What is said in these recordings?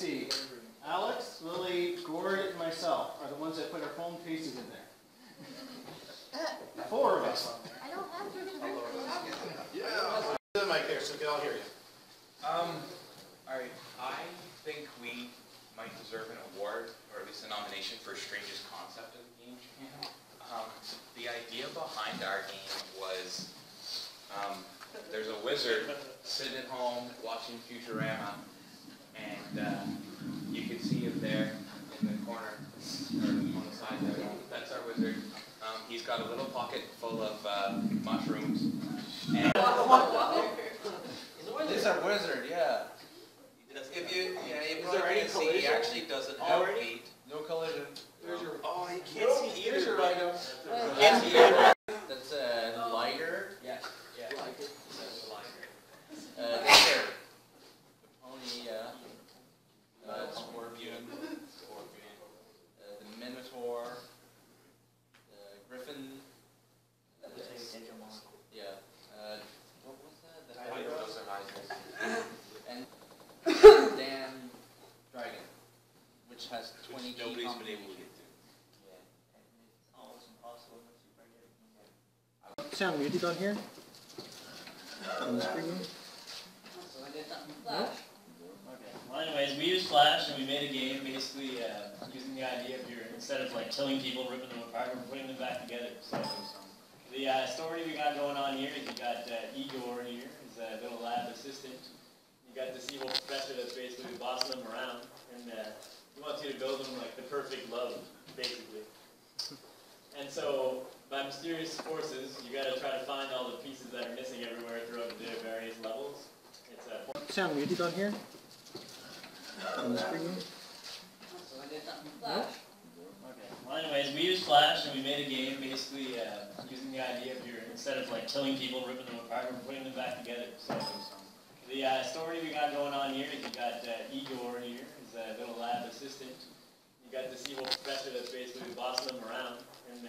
see. Alex, Lily, Gord, and myself are the ones that put our phone cases in there. 4 of us. I don't have to. Yeah. The mic there so we can all hear you. Alright, I think we might deserve an award, or at least a nomination for strangest concept of the game. The idea behind our game was, there's a wizard sitting at home watching Futurama, and you can see him there in the corner, or on the side there. That's our wizard. He's got a little pocket full of mushrooms. And He's our wizard, yeah. If you already see, he actually doesn't have feet. No collision. There's your. Oh, he can't see either. Here's your item. Can't see either. That's a lighter. Yeah. Yeah. That's a lighter. There. The pony, yeah. Scorpion. The Minotaur. The Griffin. Yeah. What was that? And Dan Dragon, which has 20 key nobody's been able to combinations. get to. Yeah. It's almost impossible once you forget it. Sound muted on here? On the screen? Flash. Okay. Well, anyways, we used Flash and we made a game basically using the idea of instead of like killing people and ripping them apart, we're putting them back together. So the story we got going on here is you got Igor here, is a little lab assistant. You got this evil professor that's basically bossing them around, and he wants you to build them like the perfect love, basically. And so, by mysterious forces, you got to try to find all the pieces that are missing everywhere throughout the various levels. It's Sound muted on here? On the screen? Flash. Okay. Well, anyways, we used Flash and we made a game basically using the idea of instead of like killing people and ripping them apart, we're putting them back together. So the story we got going on here is you got Igor here, is a little lab assistant. You got this evil professor that's basically bossing them around, and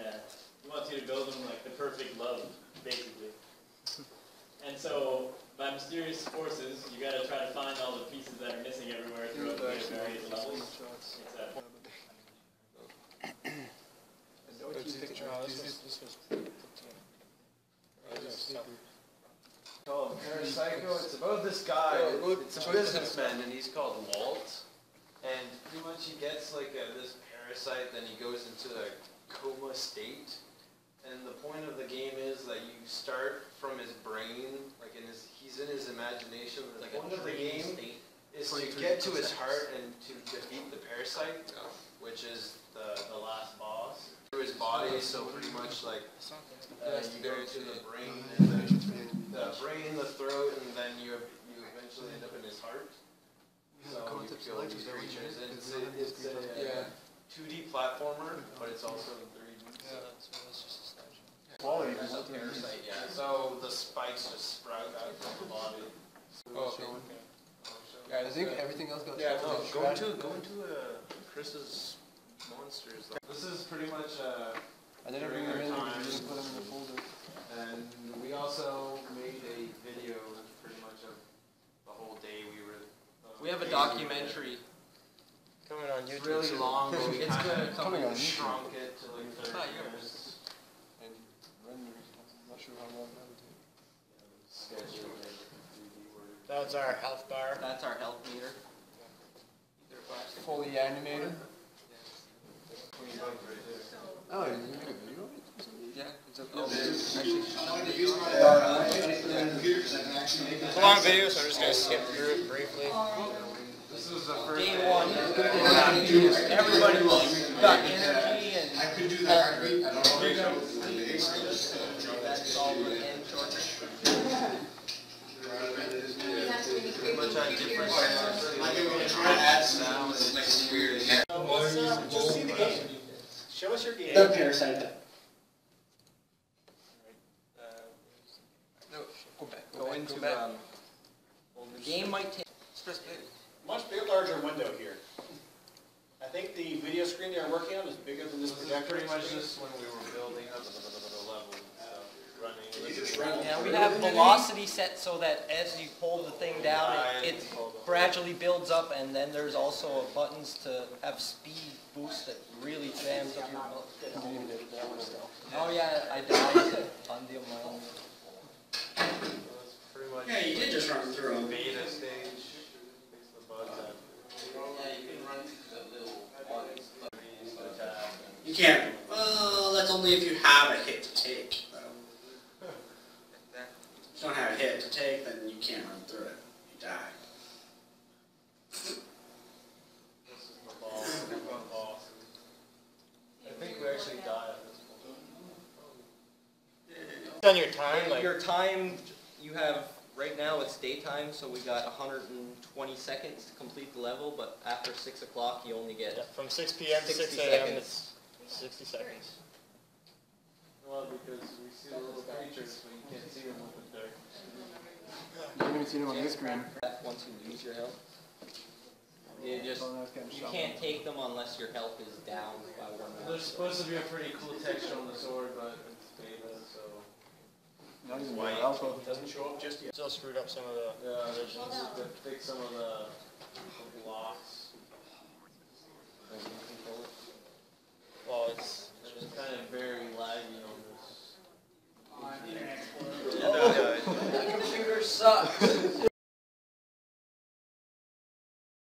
he wants you to build them like the perfect love, basically. And so, by mysterious forces, you got to try to find all the pieces that are missing everywhere throughout the various levels. Called Parapsycho. It's about this guy. It's a businessman, and he's called Walt. And pretty much he gets like this parasite, then he goes into a coma state. And the point of the game is that you start from his brain, like he's in his imagination. The point of the game is to get to his heart and to defeat the parasite, which is the last boss. Through his body, so pretty much like you go to the brain, and then the brain, the throat, and then you eventually end up in his heart. So you kill these creatures. It's a 2D platformer, but it's also 3D. Quality is a parasite, yeah. So the spikes just sprout out from the body. Oh, okay. Yeah, I think everything else got Go into Chris's monsters. This is pretty much I didn't bring them in because you didn't put them in the folder. and we also made a video pretty much of the whole day we were. We have a documentary Coming on It's YouTube. really long, but we It's kind gonna of come on YouTube. shrunk it to like 30 minutes. And rendering, I'm not sure how long that would take. Schedule and 3D word. That's our health bar. That's our health meter. Fully animated. Pretty much right there. Oh, you make a video of it? Yeah. It's actually. It's a long video, so I'm just going to skip through it briefly. This was the first Day day. one, everybody's got energy and I could do the heart rate, I don't know. that's all the end short. Pretty much had different sounds. Let's just see the game. Show us your game. The parasite. No, go back. Go into, the game might take. Much bigger, larger window here. I think the video screen they're working on is bigger than this This is projector. pretty much just when we were building up the level, running. Yeah, we have velocity set so that as you pull the thing down, it gradually builds up, and then there's also buttons to have speed boost that really jams up your build. Oh yeah, I died on the mine. That's pretty much. Yeah, you did just run through them. Beta stage. Fix the bugs up. Yeah, you can run through the little buttons. You can't. Well, that's only if you have a hit to take, though. If you don't have a hit to take, then you can't run through it. You die. This is the boss. I think we actually die at this point. On your time, like Your time, you have, right now it's daytime, so we got 120 seconds to complete the level, but after 6 o'clock you only get from 6 p.m. to 6 60 a.m. seconds. It's 60 seconds. Well, because we see the little creatures, but you can't see them with the dark. You haven't even seen them on this screen. Once you lose your health. You just, Oh, that's kind of you shocking. can't take them unless your health is down by 1 There's supposed to be a pretty cool texture on the sword, but it's beta, so. Not even White. alpha. It doesn't show up just yet. Still screwed up some of the Yeah, positions. they fix some of the blocks. Well, it's It's kind of very laggy on this. The computer sucks.